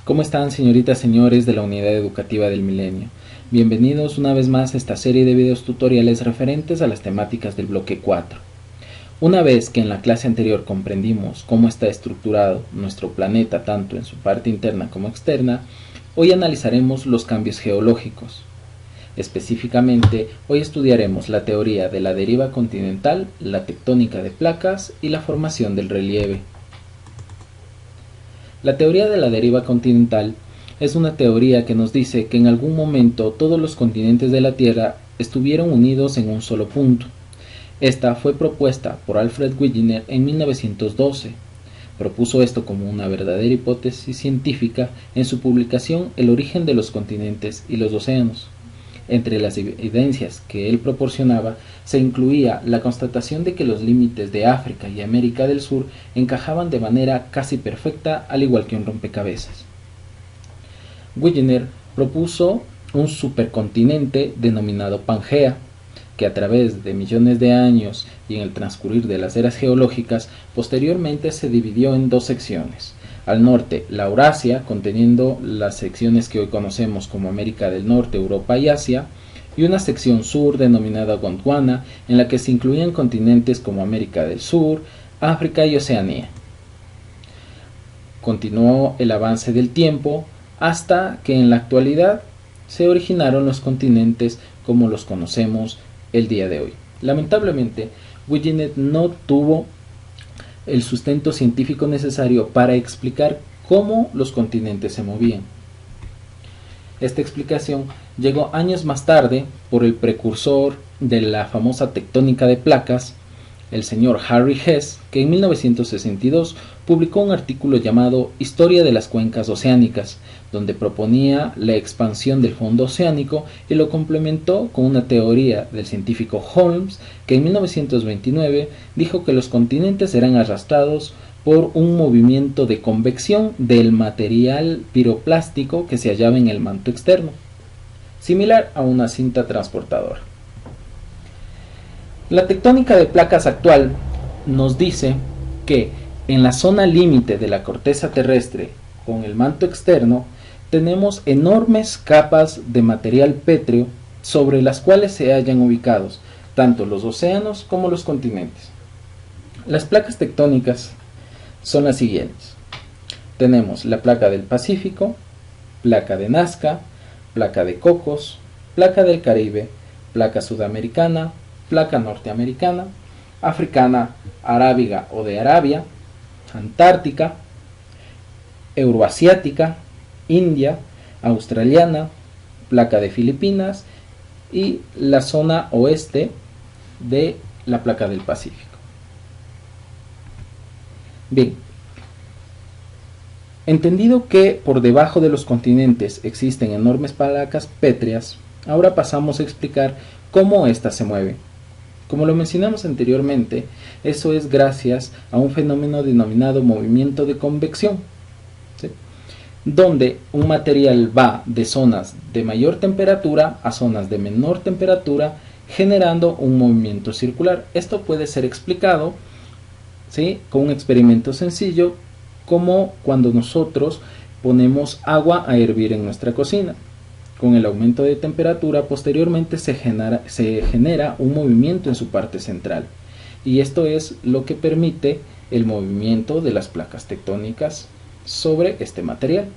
¿Cómo están, señoritas, señores de la Unidad Educativa del Milenio? Bienvenidos una vez más a esta serie de videos tutoriales referentes a las temáticas del bloque 4. Una vez que en la clase anterior comprendimos cómo está estructurado nuestro planeta tanto en su parte interna como externa, hoy analizaremos los cambios geológicos. Específicamente, hoy estudiaremos la teoría de la deriva continental, la tectónica de placas y la formación del relieve. La teoría de la deriva continental es una teoría que nos dice que en algún momento todos los continentes de la Tierra estuvieron unidos en un solo punto. Esta fue propuesta por Alfred Wegener en 1912. Propuso esto como una verdadera hipótesis científica en su publicación El origen de los continentes y los océanos. Entre las evidencias que él proporcionaba se incluía la constatación de que los límites de África y América del Sur encajaban de manera casi perfecta, al igual que un rompecabezas. Wegener propuso un supercontinente denominado Pangea, que a través de millones de años y en el transcurrir de las eras geológicas, posteriormente se dividió en dos secciones. Al norte, la Eurasia, conteniendo las secciones que hoy conocemos como América del Norte, Europa y Asia, y una sección sur denominada Gondwana, en la que se incluían continentes como América del Sur, África y Oceanía. Continuó el avance del tiempo hasta que en la actualidad se originaron los continentes como los conocemos el día de hoy. Lamentablemente, Wegener no tuvo el sustento científico necesario para explicar cómo los continentes se movían. Esta explicación llegó años más tarde por el precursor de la famosa tectónica de placas, el señor Harry Hess, que en 1962 publicó un artículo llamado Historia de las cuencas oceánicas, donde proponía la expansión del fondo oceánico y lo complementó con una teoría del científico Holmes, que en 1929 dijo que los continentes eran arrastrados por un movimiento de convección del material piroplástico que se hallaba en el manto externo, similar a una cinta transportadora. La tectónica de placas actual nos dice que en la zona límite de la corteza terrestre con el manto externo tenemos enormes capas de material pétreo sobre las cuales se hallan ubicados tanto los océanos como los continentes. Las placas tectónicas son las siguientes. Tenemos la placa del Pacífico, placa de Nazca, placa de Cocos, placa del Caribe, placa sudamericana, placa norteamericana, africana, arábiga o de Arabia, antártica, euroasiática, India, australiana, placa de Filipinas y la zona oeste de la placa del Pacífico. Bien, entendido que por debajo de los continentes existen enormes placas pétreas, ahora pasamos a explicar cómo éstas se mueven. Como lo mencionamos anteriormente, eso es gracias a un fenómeno denominado movimiento de convección, ¿sí?, donde un material va de zonas de mayor temperatura a zonas de menor temperatura, generando un movimiento circular. Esto puede ser explicado, ¿sí?, con un experimento sencillo, como cuando nosotros ponemos agua a hervir en nuestra cocina. Con el aumento de temperatura, posteriormente se genera un movimiento en su parte central, y esto es lo que permite el movimiento de las placas tectónicas sobre este material.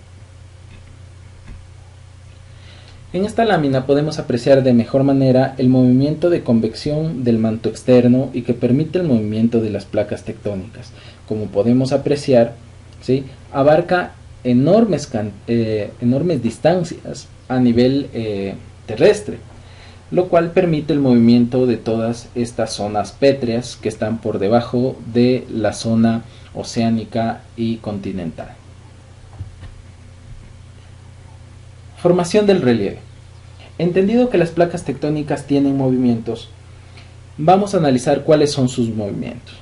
En esta lámina podemos apreciar de mejor manera el movimiento de convección del manto externo y que permite el movimiento de las placas tectónicas. Como podemos apreciar, ¿sí?, abarca enormes distancias a nivel terrestre, lo cual permite el movimiento de todas estas zonas pétreas que están por debajo de la zona oceánica y continental. Formación del relieve. Entendido que las placas tectónicas tienen movimientos, vamos a analizar cuáles son sus movimientos.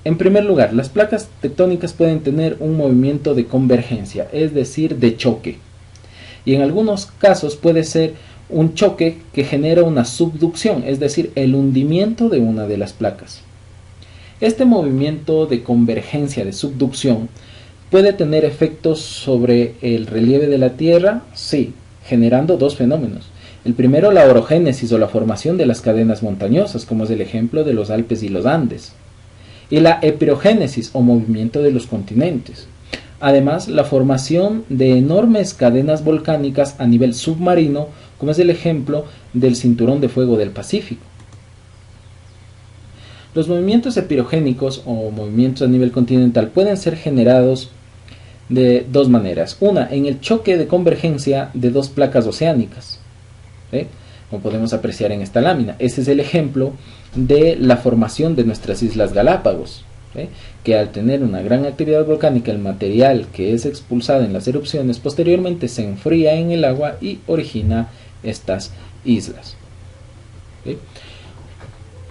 En primer lugar, las placas tectónicas pueden tener un movimiento de convergencia, es decir, de choque. Y en algunos casos puede ser un choque que genera una subducción, es decir, el hundimiento de una de las placas. Este movimiento de convergencia, de subducción, ¿Puede tener efectos sobre el relieve de la Tierra? Sí, generando dos fenómenos. El primero, la orogénesis o la formación de las cadenas montañosas, como es el ejemplo de los Alpes y los Andes. Y la epeirogénesis o movimiento de los continentes. Además, la formación de enormes cadenas volcánicas a nivel submarino, como es el ejemplo del cinturón de fuego del Pacífico. Los movimientos epirogénicos o movimientos a nivel continental pueden ser generados de dos maneras. Una, en el choque de convergencia de dos placas oceánicas, ¿sí?, como podemos apreciar en esta lámina. Ese es el ejemplo de la formación de nuestras Islas Galápagos, ¿sí?, que al tener una gran actividad volcánica, el material que es expulsado en las erupciones posteriormente se enfría en el agua y origina estas islas, ¿sí?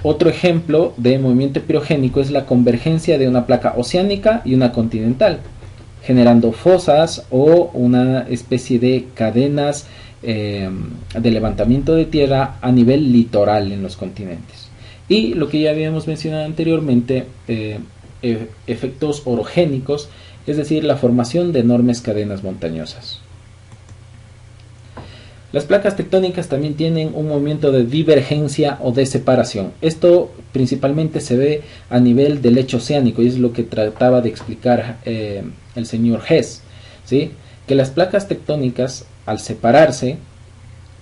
Otro ejemplo de movimiento pirogénico es la convergencia de una placa oceánica y una continental, generando fosas o una especie de cadenas de levantamiento de tierra a nivel litoral en los continentes. Y lo que ya habíamos mencionado anteriormente, efectos orogénicos, es decir, la formación de enormes cadenas montañosas. Las placas tectónicas también tienen un movimiento de divergencia o de separación. Esto principalmente se ve a nivel del lecho oceánico y es lo que trataba de explicar el señor Hess, ¿sí?, que las placas tectónicas al separarse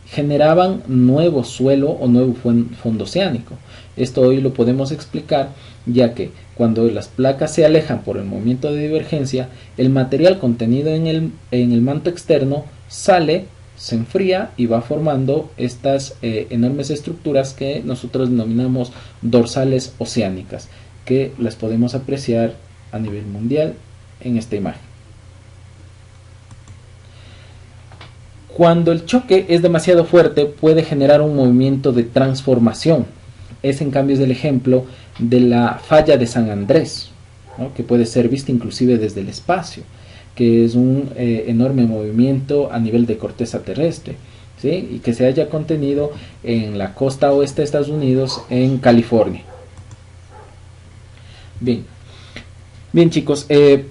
generaban nuevo suelo o nuevo fondo oceánico. Esto hoy lo podemos explicar ya que cuando las placas se alejan por el movimiento de divergencia, el material contenido en el manto externo sale, se enfría y va formando estas enormes estructuras que nosotros denominamos dorsales oceánicas, que las podemos apreciar a nivel mundial en esta imagen. Cuando el choque es demasiado fuerte puede generar un movimiento de transformación. Ese en cambio es el ejemplo de la falla de San Andrés, ¿no?, que puede ser vista inclusive desde el espacio, que es un enorme movimiento a nivel de corteza terrestre, ¿sí?, y que se haya contenido en la costa oeste de Estados Unidos, en California. Bien chicos,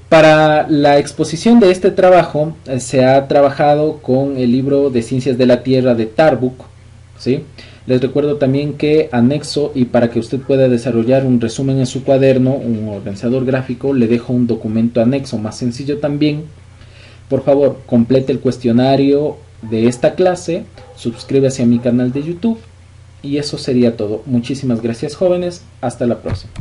para la exposición de este trabajo se ha trabajado con el libro de Ciencias de la Tierra de Tarbuk, ¿sí? Les recuerdo también que anexo, y para que usted pueda desarrollar un resumen en su cuaderno, un organizador gráfico, le dejo un documento anexo más sencillo también. Por favor, complete el cuestionario de esta clase, suscríbase a mi canal de YouTube y eso sería todo. Muchísimas gracias jóvenes, hasta la próxima.